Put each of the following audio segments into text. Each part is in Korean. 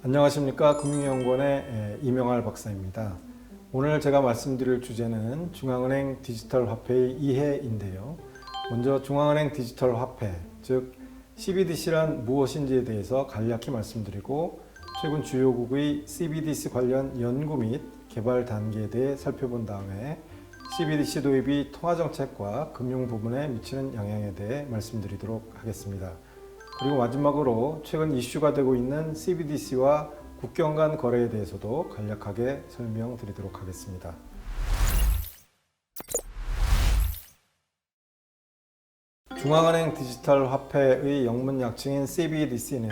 안녕하십니까. 금융연구원의 이명할 박사입니다. 오늘 제가 말씀드릴 주제는 중앙은행 디지털 화폐의 이해인데요. 먼저 중앙은행 디지털 화폐, 즉 CBDC란 무엇인지에 대해서 간략히 말씀드리고 최근 주요국의 CBDC 관련 연구 및 개발 단계에 대해 살펴본 다음에 CBDC 도입이 통화정책과 금융 부분에 미치는 영향에 대해 말씀드리도록 하겠습니다. 그리고 마지막으로 최근 이슈가 되고 있는 CBDC와 국경 간 거래에 대해서도 간략하게 설명드리도록 하겠습니다. 중앙은행 디지털 화폐의 영문 약칭인 CBDC는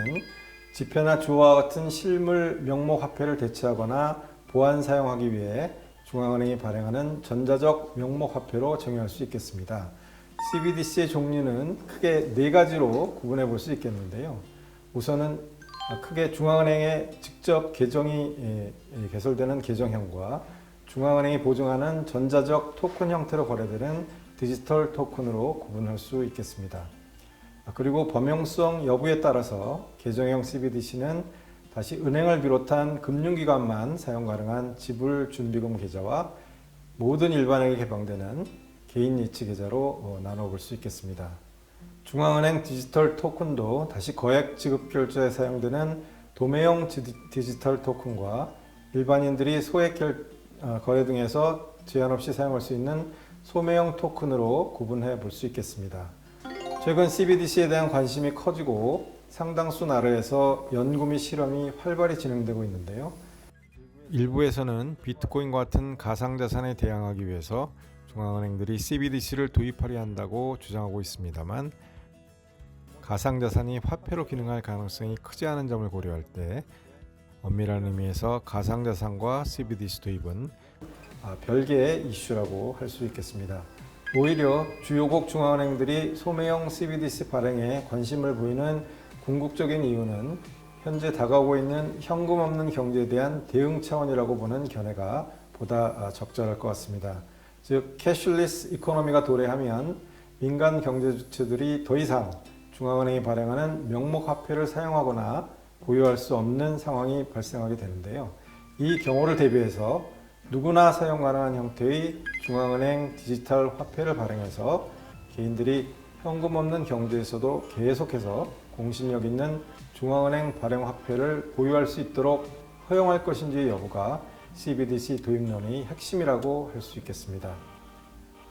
지폐나 주와 같은 실물 명목 화폐를 대체하거나 보안 사용하기 위해 중앙은행이 발행하는 전자적 명목 화폐로 정의할 수 있겠습니다. CBDC의 종류는 크게 네 가지로 구분해 볼 수 있겠는데요. 우선은 크게 중앙은행에 직접 계정이 개설되는 계정형과 중앙은행이 보증하는 전자적 토큰 형태로 거래되는 디지털 토큰으로 구분할 수 있겠습니다. 그리고 범용성 여부에 따라서 계정형 CBDC는 다시 은행을 비롯한 금융기관만 사용 가능한 지불준비금 계좌와 모든 일반에게 개방되는 개인 예치 계좌로 나눠볼 수 있겠습니다. 중앙은행 디지털 토큰도 다시 거액 지급 결제에 사용되는 도매형 디지털 토큰과 일반인들이 소액 거래 등에서 제한 없이 사용할 수 있는 소매형 토큰으로 구분해 볼 수 있겠습니다. 최근 CBDC에 대한 관심이 커지고 상당수 나라에서 연구 및 실험이 활발히 진행되고 있는데요. 일부에서는 비트코인과 같은 가상자산에 대항하기 위해서 중앙은행들이 CBDC를 도입하려 한다고 주장하고 있습니다만 가상자산이 화폐로 기능할 가능성이 크지 않은 점을 고려할 때 엄밀한 의미에서 가상자산과 CBDC 도입은 별개의 이슈라고 할 수 있겠습니다. 오히려 주요국 중앙은행들이 소매형 CBDC 발행에 관심을 보이는 궁극적인 이유는 현재 다가오고 있는 현금 없는 경제에 대한 대응 차원이라고 보는 견해가 보다 적절할 것 같습니다. 즉 캐슐리스 이코노미가 도래하면 민간 경제 주체들이 더 이상 중앙은행이 발행하는 명목 화폐를 사용하거나 보유할 수 없는 상황이 발생하게 되는데요. 이 경우를 대비해서 누구나 사용 가능한 형태의 중앙은행 디지털 화폐를 발행해서 개인들이 현금 없는 경제에서도 계속해서 공신력 있는 중앙은행 발행 화폐를 보유할 수 있도록 허용할 것인지 여부가 CBDC 도입론의 핵심이라고 할 수 있겠습니다.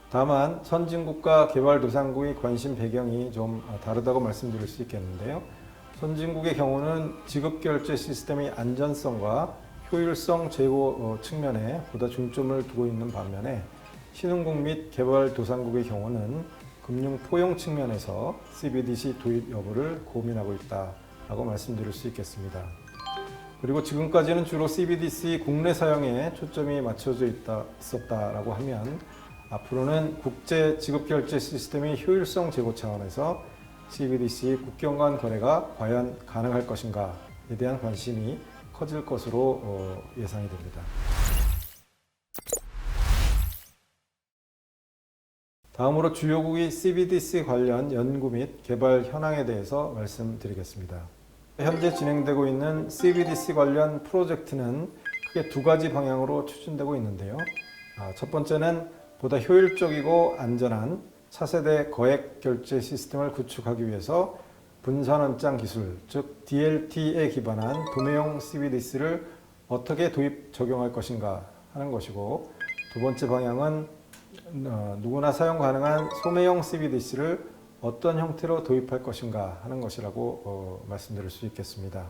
다만 선진국과 개발도상국의 관심 배경이 좀 다르다고 말씀드릴 수 있겠는데요. 선진국의 경우는 지급결제 시스템의 안전성과 효율성 제고 측면에 보다 중점을 두고 있는 반면에 신흥국 및 개발도상국의 경우는 금융 포용 측면에서 CBDC 도입 여부를 고민하고 있다라고 말씀드릴 수 있겠습니다. 그리고 지금까지는 주로 CBDC 국내 사용에 초점이 맞춰져 있었다라고 하면 앞으로는 국제 지급결제 시스템의 효율성 제고 차원에서 CBDC 국경 간 거래가 과연 가능할 것인가에 대한 관심이 커질 것으로 예상이 됩니다. 다음으로 주요국의 CBDC 관련 연구 및 개발 현황에 대해서 말씀드리겠습니다. 현재 진행되고 있는 CBDC 관련 프로젝트는 크게 두 가지 방향으로 추진되고 있는데요. 첫 번째는 보다 효율적이고 안전한 차세대 거액 결제 시스템을 구축하기 위해서 분산원장 기술, 즉 DLT에 기반한 도매형 CBDC를 어떻게 도입 적용할 것인가 하는 것이고, 두 번째 방향은 누구나 사용 가능한 소매형 CBDC를 어떤 형태로 도입할 것인가 하는 것이라고 말씀드릴 수 있겠습니다.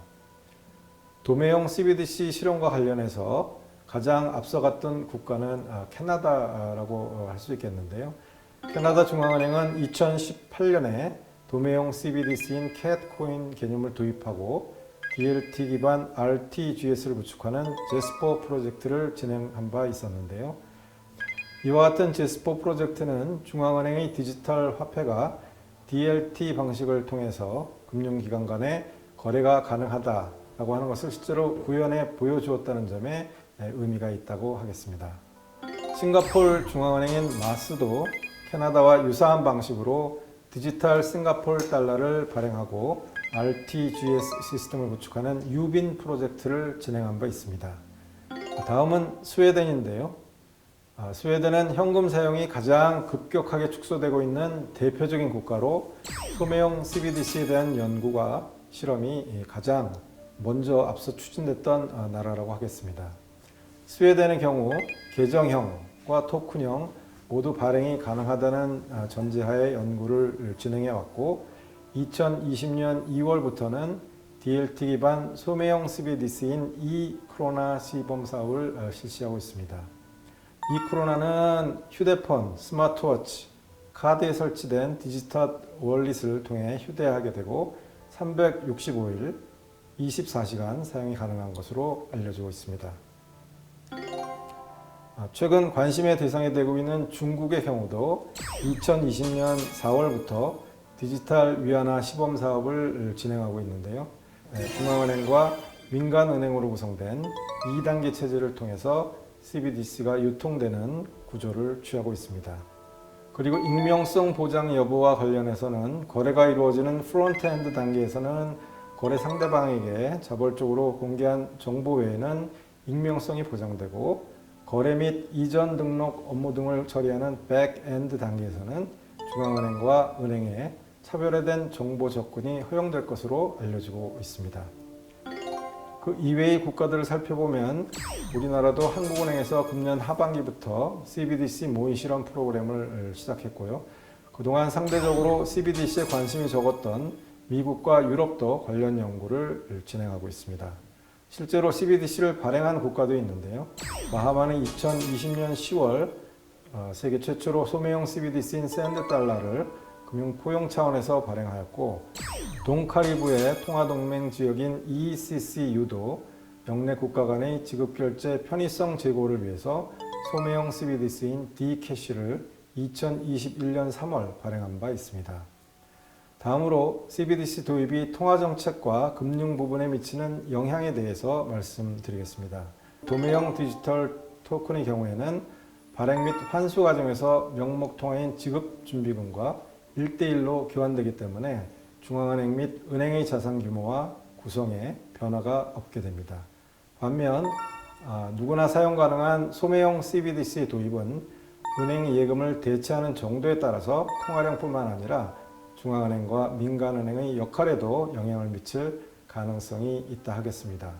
도매형 CBDC 실험과 관련해서 가장 앞서갔던 국가는 캐나다라고 할 수 있겠는데요. 캐나다 중앙은행은 2018년에 도매형 CBDC인 캣코인 개념을 도입하고 DLT 기반 RTGS를 구축하는 제스퍼 프로젝트를 진행한 바 있었는데요. 이와 같은 제스퍼 프로젝트는 중앙은행의 디지털 화폐가 DLT 방식을 통해서 금융기관 간의 거래가 가능하다라고 하는 것을 실제로 구현해 보여주었다는 점에 의미가 있다고 하겠습니다. 싱가포르 중앙은행인 마스도 캐나다와 유사한 방식으로 디지털 싱가포르 달러를 발행하고 RTGS 시스템을 구축하는 유빈 프로젝트를 진행한 바 있습니다. 다음은 스웨덴인데요. 스웨덴은 현금 사용이 가장 급격하게 축소되고 있는 대표적인 국가로 소매형 CBDC에 대한 연구가 실험이 가장 먼저 앞서 추진됐던 나라라고 하겠습니다. 스웨덴의 경우 계정형과 토큰형 모두 발행이 가능하다는 전제하에 연구를 진행해 왔고 2020년 2월부터는 DLT 기반 소매형 CBDC인 이크로나 시범 사업을 실시하고 있습니다. 이크로나는 휴대폰, 스마트워치, 카드에 설치된 디지털 월릿을 통해 휴대하게 되고 365일, 24시간 사용이 가능한 것으로 알려지고 있습니다. 최근 관심의 대상이 되고 있는 중국의 경우도 2020년 4월부터 디지털 위안화 시범 사업을 진행하고 있는데요. 중앙은행과 민간은행으로 구성된 2단계 체제를 통해서 CBDC가 유통되는 구조를 취하고 있습니다. 그리고 익명성 보장 여부와 관련해서는 거래가 이루어지는 프론트엔드 단계에서는 거래 상대방에게 자발적으로 공개한 정보 외에는 익명성이 보장되고 거래 및 이전 등록 업무 등을 처리하는 백엔드 단계에서는 중앙은행과 은행의 차별화된 정보 접근이 허용될 것으로 알려지고 있습니다. 그 이외의 국가들을 살펴보면 우리나라도 한국은행에서 금년 하반기부터 CBDC 모의 실험 프로그램을 시작했고요. 그동안 상대적으로 CBDC에 관심이 적었던 미국과 유럽도 관련 연구를 진행하고 있습니다. 실제로 CBDC를 발행한 국가도 있는데요. 바하마는 2020년 10월 세계 최초로 소매형 CBDC인 샌드 달러를 금융 포용 차원에서 발행하였고 동카리브의 통화동맹 지역인 ECCU도 영내 국가 간의 지급결제 편의성 제고를 위해서 소매형 CBDC인 D캐시를 2021년 3월 발행한 바 있습니다. 다음으로 CBDC 도입이 통화정책과 금융 부분에 미치는 영향에 대해서 말씀드리겠습니다. 도매형 디지털 토큰의 경우에는 발행 및 환수 과정에서 명목 통화인 지급준비금과 1대1로 교환되기 때문에 중앙은행 및 은행의 자산 규모와 구성에 변화가 없게 됩니다. 반면 누구나 사용 가능한 소매형 CBDC 도입은 은행 예금을 대체하는 정도에 따라서 통화량뿐만 아니라 중앙은행과 민간은행의 역할에도 영향을 미칠 가능성이 있다 하겠습니다.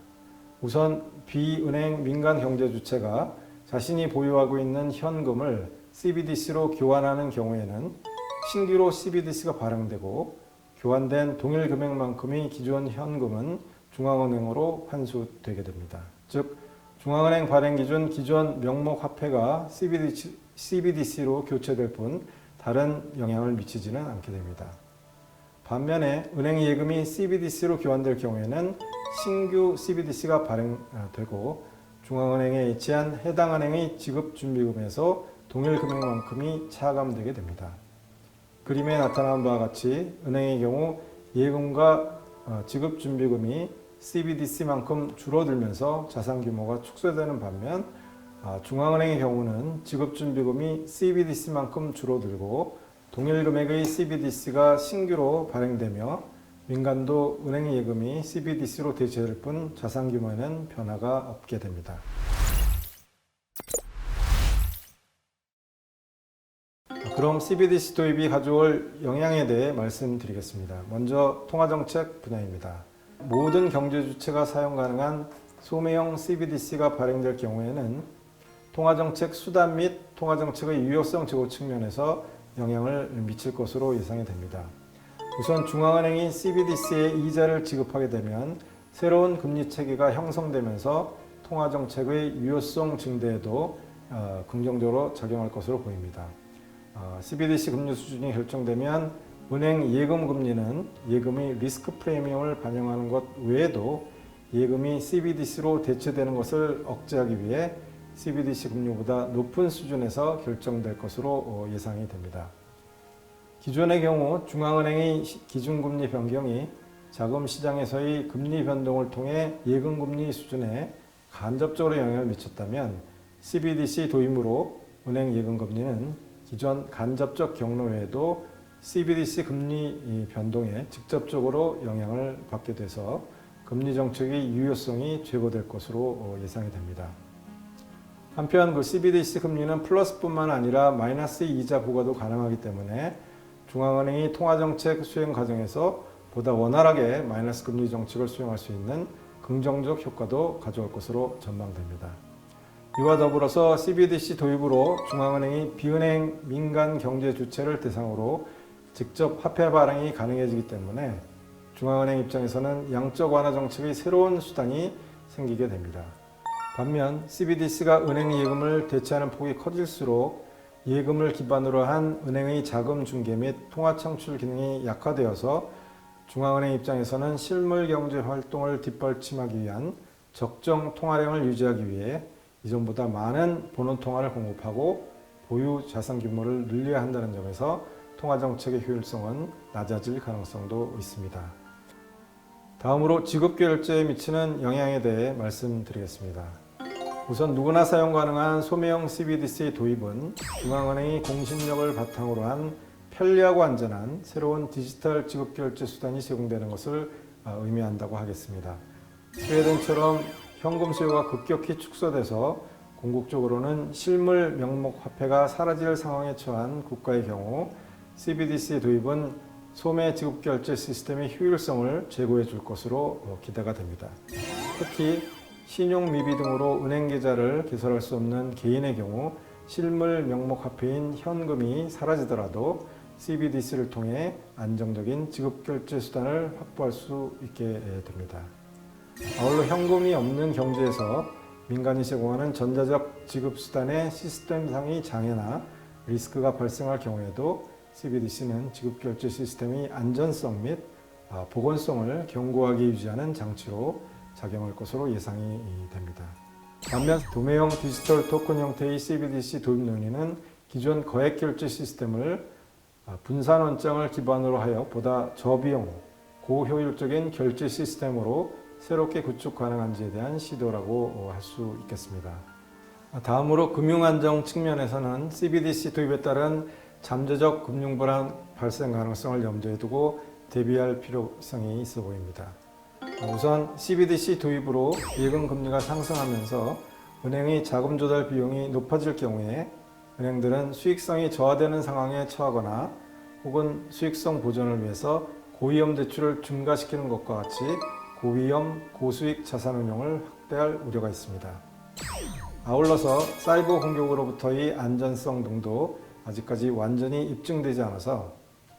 우선 비은행 민간 경제 주체가 자신이 보유하고 있는 현금을 CBDC로 교환하는 경우에는 신규로 CBDC가 발행되고 교환된 동일 금액만큼의 기존 현금은 중앙은행으로 환수되게 됩니다. 즉 중앙은행 발행 기준 기존 명목 화폐가 CBDC로 교체될 뿐 다른 영향을 미치지는 않게 됩니다. 반면에 은행 예금이 CBDC로 교환될 경우에는 신규 CBDC가 발행되고 중앙은행에 위치한 해당 은행의 지급준비금에서 동일 금액만큼이 차감되게 됩니다. 그림에 나타난 바와 같이 은행의 경우 예금과 지급준비금이 CBDC만큼 줄어들면서 자산 규모가 축소되는 반면 중앙은행의 경우는 지급준비금이 CBDC만큼 줄어들고 동일 금액의 CBDC가 신규로 발행되며 민간도 은행 예금이 CBDC로 대체될 뿐 자산 규모에는 변화가 없게 됩니다. 그럼 CBDC 도입이 가져올 영향에 대해 말씀드리겠습니다. 먼저 통화정책 분야입니다. 모든 경제 주체가 사용 가능한 소매형 CBDC가 발행될 경우에는 통화정책 수단 및 통화정책의 유효성 제고 측면에서 영향을 미칠 것으로 예상이 됩니다. 우선 중앙은행이 CBDC에 이자를 지급하게 되면 새로운 금리 체계가 형성되면서 통화정책의 유효성 증대에도 긍정적으로 작용할 것으로 보입니다. CBDC 금리 수준이 결정되면 은행 예금 금리는 예금의 리스크 프리미엄을 반영하는 것 외에도 예금이 CBDC로 대체되는 것을 억제하기 위해 CBDC 금리보다 높은 수준에서 결정될 것으로 예상이 됩니다. 기존의 경우 중앙은행의 기준금리 변경이 자금시장에서의 금리 변동을 통해 예금금리 수준에 간접적으로 영향을 미쳤다면 CBDC 도입으로 은행 예금금리는 기존 간접적 경로 외에도 CBDC 금리 변동에 직접적으로 영향을 받게 돼서 금리 정책의 유효성이 제고될 것으로 예상이 됩니다. 한편 그 CBDC 금리는 플러스뿐만 아니라 마이너스 이자 부과도 가능하기 때문에 중앙은행이 통화정책 수행 과정에서 보다 원활하게 마이너스 금리 정책을 수행할 수 있는 긍정적 효과도 가져올 것으로 전망됩니다. 이와 더불어서 CBDC 도입으로 중앙은행이 비은행 민간 경제 주체를 대상으로 직접 화폐 발행이 가능해지기 때문에 중앙은행 입장에서는 양적 완화 정책의 새로운 수단이 생기게 됩니다. 반면 CBDC가 은행 예금을 대체하는 폭이 커질수록 예금을 기반으로 한 은행의 자금 중개 및 통화 창출 기능이 약화되어서 중앙은행 입장에서는 실물 경제 활동을 뒷받침하기 위한 적정 통화량을 유지하기 위해 이전보다 많은 본원 통화를 공급하고 보유 자산 규모를 늘려야 한다는 점에서 통화 정책의 효율성은 낮아질 가능성도 있습니다. 다음으로 지급 결제에 미치는 영향에 대해 말씀드리겠습니다. 우선 누구나 사용 가능한 소매형 CBDC 도입은 중앙은행이 공신력을 바탕으로 한 편리하고 안전한 새로운 디지털 지급 결제 수단이 제공되는 것을 의미한다고 하겠습니다. 스웨덴처럼 현금 수요가 급격히 축소돼서 궁극적으로는 실물 명목 화폐가 사라질 상황에 처한 국가의 경우 CBDC 도입은 소매 지급 결제 시스템의 효율성을 제고해 줄 것으로 기대가 됩니다. 특히 신용 미비 등으로 은행 계좌를 개설할 수 없는 개인의 경우 실물 명목 화폐인 현금이 사라지더라도 CBDC를 통해 안정적인 지급 결제 수단을 확보할 수 있게 됩니다. 아울러 현금이 없는 경제에서 민간이 제공하는 전자적 지급 수단의 시스템상의 장애나 리스크가 발생할 경우에도 CBDC는 지급 결제 시스템의 안전성 및 보건성을 견고하게 유지하는 장치로 작용할 것으로 예상이 됩니다. 반면 도매형 디지털 토큰 형태의 CBDC 도입 논의는 기존 거액 결제 시스템을 분산 원장을 기반으로 하여 보다 저비용, 고효율적인 결제 시스템으로 새롭게 구축 가능한지에 대한 시도라고 할 수 있겠습니다. 다음으로 금융안정 측면에서는 CBDC 도입에 따른 잠재적 금융불안 발생 가능성을 염두에 두고 대비할 필요성이 있어 보입니다. 우선 CBDC 도입으로 예금 금리가 상승하면서 은행의 자금 조달 비용이 높아질 경우에 은행들은 수익성이 저하되는 상황에 처하거나 혹은 수익성 보존을 위해서 고위험 대출을 증가시키는 것과 같이 고위험, 고수익 자산운용을 확대할 우려가 있습니다. 아울러서 사이버 공격으로부터의 안전성 등도 아직까지 완전히 입증되지 않아서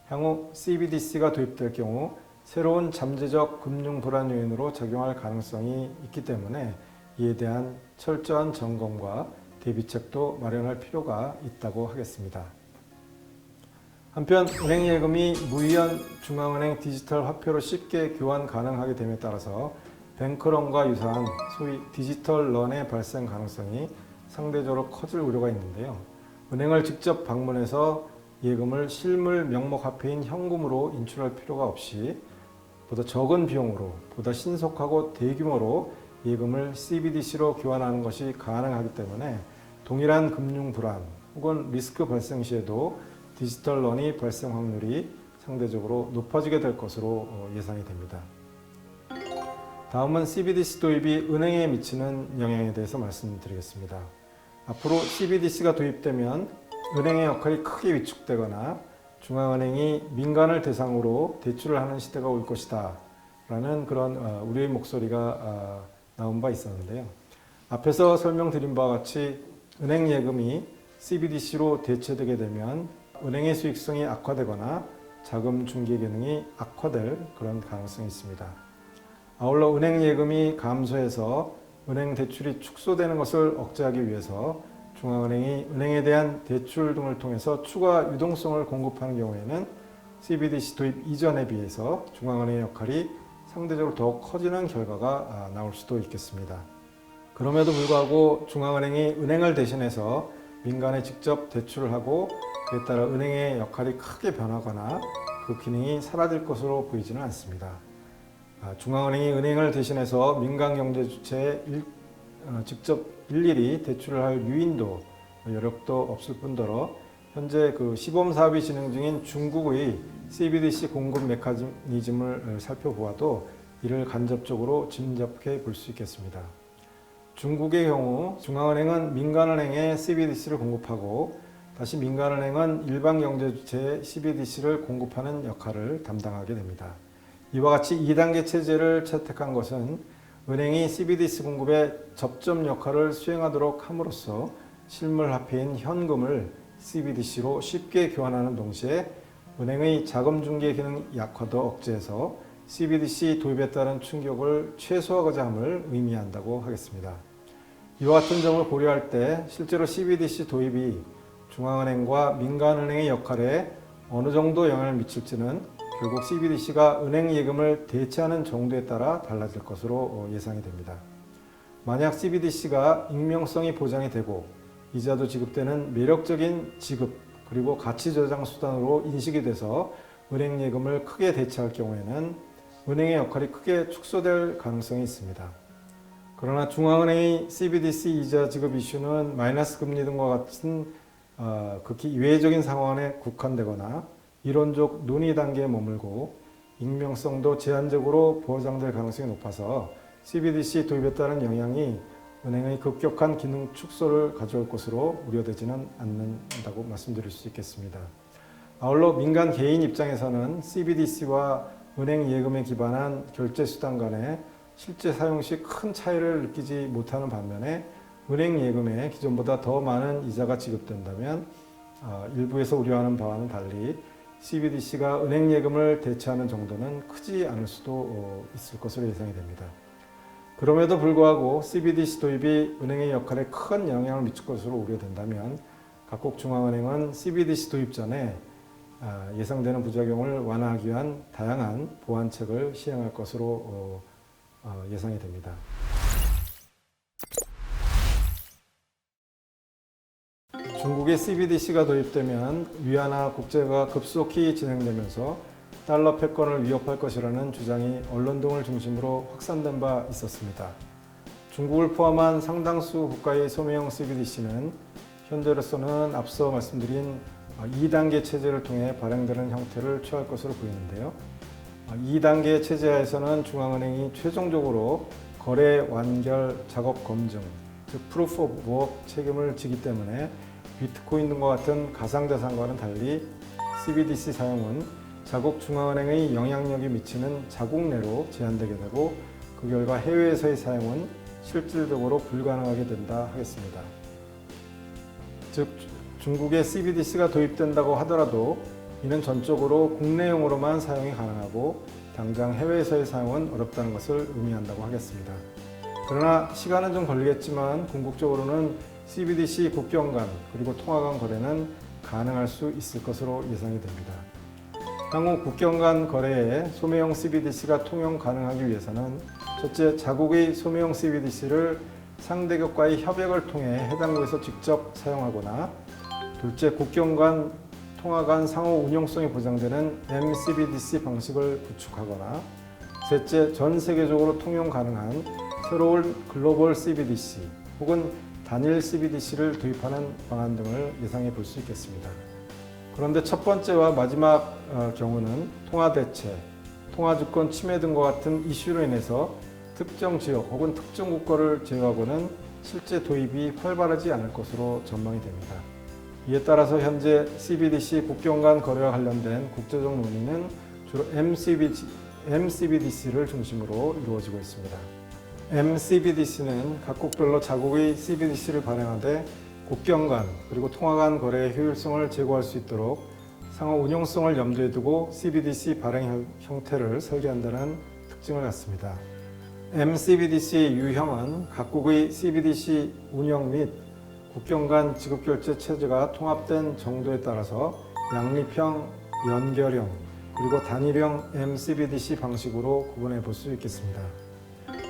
향후 CBDC가 도입될 경우 새로운 잠재적 금융 불안 요인으로 작용할 가능성이 있기 때문에 이에 대한 철저한 점검과 대비책도 마련할 필요가 있다고 하겠습니다. 한편 은행 예금이 무이연 중앙은행 디지털 화폐로 쉽게 교환 가능하게 됨에 따라서 뱅크런과 유사한 소위 디지털 런의 발생 가능성이 상대적으로 커질 우려가 있는데요. 은행을 직접 방문해서 예금을 실물 명목 화폐인 현금으로 인출할 필요가 없이 보다 적은 비용으로 보다 신속하고 대규모로 예금을 CBDC로 교환하는 것이 가능하기 때문에 동일한 금융 불안 혹은 리스크 발생 시에도 디지털 런이 발생 확률이 상대적으로 높아지게 될 것으로 예상이 됩니다. 다음은 CBDC 도입이 은행에 미치는 영향에 대해서 말씀드리겠습니다. 앞으로 CBDC가 도입되면 은행의 역할이 크게 위축되거나 중앙은행이 민간을 대상으로 대출을 하는 시대가 올 것이다 라는 그런 우려의 목소리가 나온 바 있었는데요. 앞에서 설명드린 바와 같이 은행 예금이 CBDC로 대체되게 되면 은행의 수익성이 악화되거나 자금 중개 기능이 악화될 그런 가능성이 있습니다. 아울러 은행 예금이 감소해서 은행 대출이 축소되는 것을 억제하기 위해서 중앙은행이 은행에 대한 대출 등을 통해서 추가 유동성을 공급하는 경우에는 CBDC 도입 이전에 비해서 중앙은행의 역할이 상대적으로 더 커지는 결과가 나올 수도 있겠습니다. 그럼에도 불구하고 중앙은행이 은행을 대신해서 민간에 직접 대출을 하고 그에 따라 은행의 역할이 크게 변하거나 그 기능이 사라질 것으로 보이지는 않습니다. 중앙은행이 은행을 대신해서 민간 경제 주체에 직접 일일이 대출을 할 유인도 여력도 없을 뿐더러 현재 그 시범 사업이 진행 중인 중국의 CBDC 공급 메커니즘을 살펴보아도 이를 간접적으로 짐작해 볼 수 있겠습니다. 중국의 경우 중앙은행은 민간은행에 CBDC를 공급하고 다시 민간은행은 일반 경제주체에 CBDC를 공급하는 역할을 담당하게 됩니다. 이와 같이 2단계 체제를 채택한 것은 은행이 CBDC 공급에 접점 역할을 수행하도록 함으로써 실물화폐인 현금을 CBDC로 쉽게 교환하는 동시에 은행의 자금 중개 기능 약화도 억제해서 CBDC 도입에 따른 충격을 최소화하고자 함을 의미한다고 하겠습니다. 이와 같은 점을 고려할 때 실제로 CBDC 도입이 중앙은행과 민간은행의 역할에 어느 정도 영향을 미칠지는 결국 CBDC가 은행 예금을 대체하는 정도에 따라 달라질 것으로 예상이 됩니다. 만약 CBDC가 익명성이 보장이 되고 이자도 지급되는 매력적인 지급 그리고 가치 저장 수단으로 인식이 돼서 은행 예금을 크게 대체할 경우에는 은행의 역할이 크게 축소될 가능성이 있습니다. 그러나 중앙은행의 CBDC 이자 지급 이슈는 마이너스 금리 등과 같은 극히 이외적인 상황에 국한되거나 이론적 논의 단계에 머물고 익명성도 제한적으로 보장될 가능성이 높아서 CBDC 도입에 따른 영향이 은행의 급격한 기능 축소를 가져올 것으로 우려되지는 않는다고 말씀드릴 수 있겠습니다. 아울러 민간 개인 입장에서는 CBDC와 은행 예금에 기반한 결제 수단 간에 실제 사용 시 큰 차이를 느끼지 못하는 반면에 은행 예금에 기존보다 더 많은 이자가 지급된다면 일부에서 우려하는 바와는 달리 CBDC가 은행 예금을 대체하는 정도는 크지 않을 수도 있을 것으로 예상이 됩니다. 그럼에도 불구하고 CBDC 도입이 은행의 역할에 큰 영향을 미칠 것으로 우려된다면 각국 중앙은행은 CBDC 도입 전에 예상되는 부작용을 완화하기 위한 다양한 보완책을 시행할 것으로 예상이 됩니다. 중국의 CBDC가 도입되면 위안화 국제화가 급속히 진행되면서 달러 패권을 위협할 것이라는 주장이 언론 등을 중심으로 확산된 바 있었습니다. 중국을 포함한 상당수 국가의 소매형 CBDC는 현재로서는 앞서 말씀드린 2단계 체제를 통해 발행되는 형태를 취할 것으로 보이는데요. 2단계 체제하에서는 중앙은행이 최종적으로 거래 완결 작업 검증, 즉 Proof of Work 책임을 지기 때문에 비트코인 등과 같은 가상자산과는 달리 CBDC 사용은 자국 중앙은행의 영향력이 미치는 자국 내로 제한되게 되고 그 결과 해외에서의 사용은 실질적으로 불가능하게 된다 하겠습니다. 즉 중국에 CBDC가 도입된다고 하더라도 이는 전적으로 국내용으로만 사용이 가능하고 당장 해외에서의 사용은 어렵다는 것을 의미한다고 하겠습니다. 그러나 시간은 좀 걸리겠지만 궁극적으로는 CBDC 국경 간 그리고 통화 간 거래는 가능할 수 있을 것으로 예상이 됩니다. 향후 국경 간 거래에 소매형 CBDC가 통용 가능하기 위해서는 첫째, 자국의 소매형 CBDC를 상대국과의 협약을 통해 해당국에서 직접 사용하거나 둘째, 국경 간 통화 간 상호 운용성이 보장되는 MCBDC 방식을 구축하거나 셋째, 전 세계적으로 통용 가능한 새로운 글로벌 CBDC 혹은 단일 CBDC를 도입하는 방안 등을 예상해 볼 수 있겠습니다. 그런데 첫 번째와 마지막 경우는 통화 대체, 통화 주권 침해 등과 같은 이슈로 인해서 특정 지역 혹은 특정 국가를 제외하고는 실제 도입이 활발하지 않을 것으로 전망이 됩니다. 이에 따라서 현재 CBDC 국경 간 거래와 관련된 국제적 논의는 주로 MCBDC를 중심으로 이루어지고 있습니다. MCBDC는 각국별로 자국의 CBDC를 발행하되 국경 간 그리고 통화 간 거래의 효율성을 제고할 수 있도록 상호 운용성을 염두에 두고 CBDC 발행 형태를 설계한다는 특징을 갖습니다. MCBDC의 유형은 각국의 CBDC 운영 및 국경 간 지급결제 체제가 통합된 정도에 따라서 양립형, 연결형, 그리고 단일형 MCBDC 방식으로 구분해 볼 수 있겠습니다.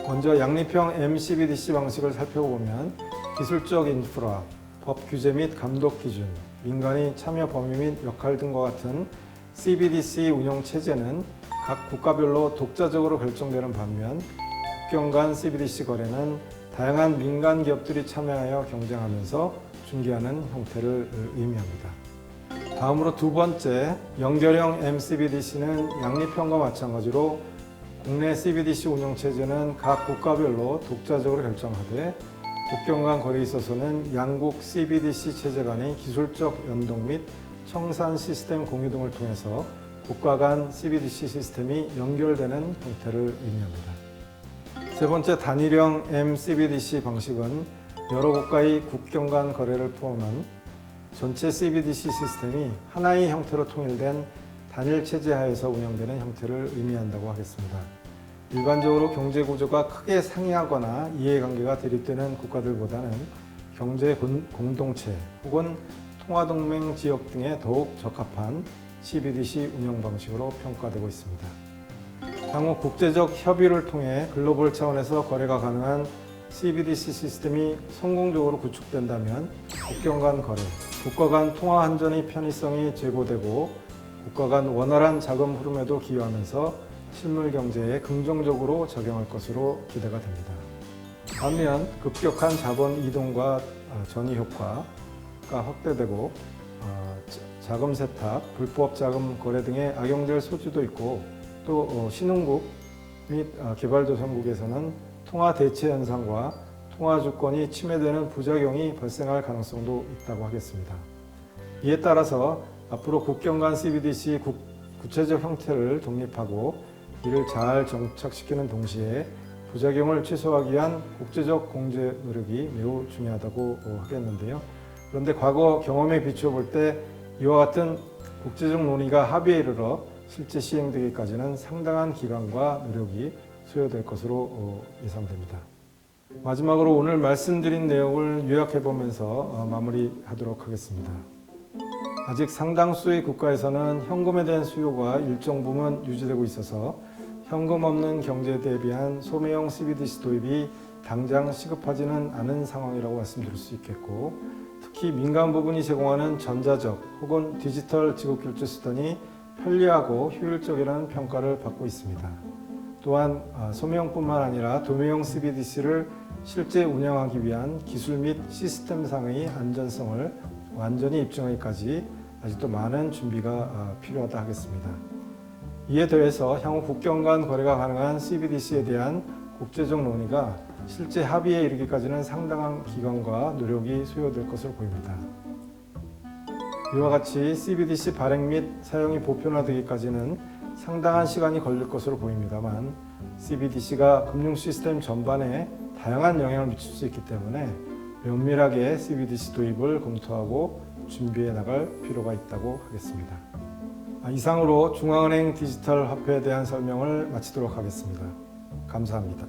먼저 양립형 MCBDC 방식을 살펴보면 기술적 인프라, 법 규제 및 감독 기준, 민간의 참여 범위 및 역할 등과 같은 CBDC 운영 체제는 각 국가별로 독자적으로 결정되는 반면 국경 간 CBDC 거래는 다양한 민간 기업들이 참여하여 경쟁하면서 중개하는 형태를 의미합니다. 다음으로 두 번째, 연결형 MCBDC는 양립형과 마찬가지로 국내 CBDC 운영체제는 각 국가별로 독자적으로 결정하되 국경 간 거래에 있어서는 양국 CBDC 체제 간의 기술적 연동 및 청산 시스템 공유 등을 통해서 국가 간 CBDC 시스템이 연결되는 형태를 의미합니다. 세 번째, 단일형 MCBDC 방식은 여러 국가의 국경 간 거래를 포함한 전체 CBDC 시스템이 하나의 형태로 통일된 단일 체제 하에서 운영되는 형태를 의미한다고 하겠습니다. 일반적으로 경제 구조가 크게 상이하거나 이해관계가 대립되는 국가들보다는 경제 공동체 혹은 통화동맹 지역 등에 더욱 적합한 CBDC 운영 방식으로 평가되고 있습니다. 향후 국제적 협의를 통해 글로벌 차원에서 거래가 가능한 CBDC 시스템이 성공적으로 구축된다면 국경 간 거래, 국가 간 통화 환전의 편의성이 제고되고 국가 간 원활한 자금 흐름에도 기여하면서 실물 경제에 긍정적으로 작용할 것으로 기대가 됩니다. 반면 급격한 자본 이동과 전이 효과가 확대되고 자금 세탁, 불법 자금 거래 등에 악용될 소지도 있고 또 신흥국 및 개발도상국에서는 통화 대체 현상과 통화 주권이 침해되는 부작용이 발생할 가능성도 있다고 하겠습니다. 이에 따라서 앞으로 국경 간 CBDC 구체적 형태를 독립하고 이를 잘 정착시키는 동시에 부작용을 최소화하기 위한 국제적 공제 노력이 매우 중요하다고 하겠는데요. 그런데 과거 경험에 비추어 볼 때 이와 같은 국제적 논의가 합의에 이르러 실제 시행되기까지는 상당한 기간과 노력이 소요될 것으로 예상됩니다. 마지막으로 오늘 말씀드린 내용을 요약해 보면서 마무리하도록 하겠습니다. 아직 상당수의 국가에서는 현금에 대한 수요가 일정 부분 유지되고 있어서 현금 없는 경제에 대비한 소매형 CBDC 도입이 당장 시급하지는 않은 상황이라고 말씀드릴 수 있겠고, 특히 민간 부분이 제공하는 전자적 혹은 디지털 지급결제 수단이 편리하고 효율적이라는 평가를 받고 있습니다. 또한 소매형뿐만 아니라 도매형 CBDC를 실제 운영하기 위한 기술 및 시스템상의 안전성을 완전히 입증하기까지 아직도 많은 준비가 필요하다 하겠습니다. 이에 더해서 향후 국경 간 거래가 가능한 CBDC에 대한 국제적 논의가 실제 합의에 이르기까지는 상당한 기간과 노력이 소요될 것으로 보입니다. 이와 같이 CBDC 발행 및 사용이 보편화되기까지는 상당한 시간이 걸릴 것으로 보입니다만 CBDC가 금융 시스템 전반에 다양한 영향을 미칠 수 있기 때문에 면밀하게 CBDC 도입을 검토하고 준비해 나갈 필요가 있다고 하겠습니다. 이상으로 중앙은행 디지털 화폐에 대한 설명을 마치도록 하겠습니다. 감사합니다.